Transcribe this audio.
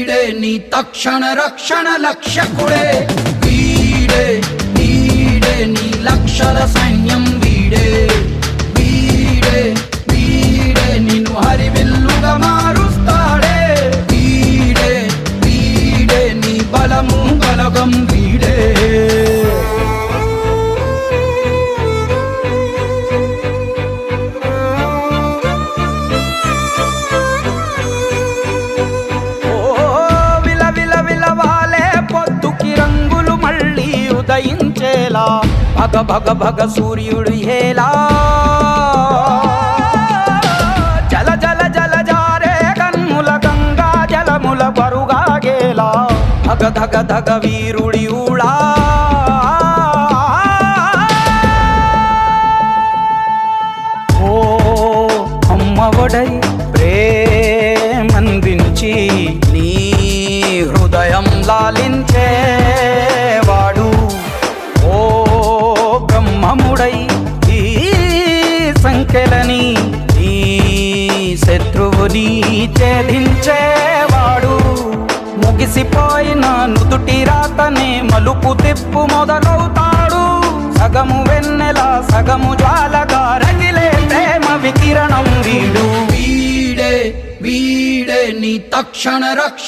వీడే నీ తక్షణ రక్షణ లక్ష్యకుడే వీడే వీడే నీ లక్షల సైన్యం వీడే వీడే వీడే నిన్ను హరివిల్లుగా మారుస్తాడే వీడే వీడే నీ బలము బలగం వీడే ఉదయించేలా భగ భగ భగ సూర్యుడు హేలా జల జల జల జారే కన్నుల గంగా జలముల బరుగాగేలా ధగ ధగ ధగ వీరుడి ఊళా ఓ అమ్మఒడై ప్రేమందించి నీ హృదయం లాలించేవాడు బ్రహ్మముడై ఈ సంఖ్యలని ఈ శత్రువుని ఛేదించేవాడు ముగిసిపోయిన నుదుటి రాతనే మలుపు తిప్పు మొదలవుతాడు సగము వెన్నెల సగము జ్వాలగా రగిలే ప్రేమ వికిరణం వీడు వీడే వీడే నీ తక్షణ రక్ష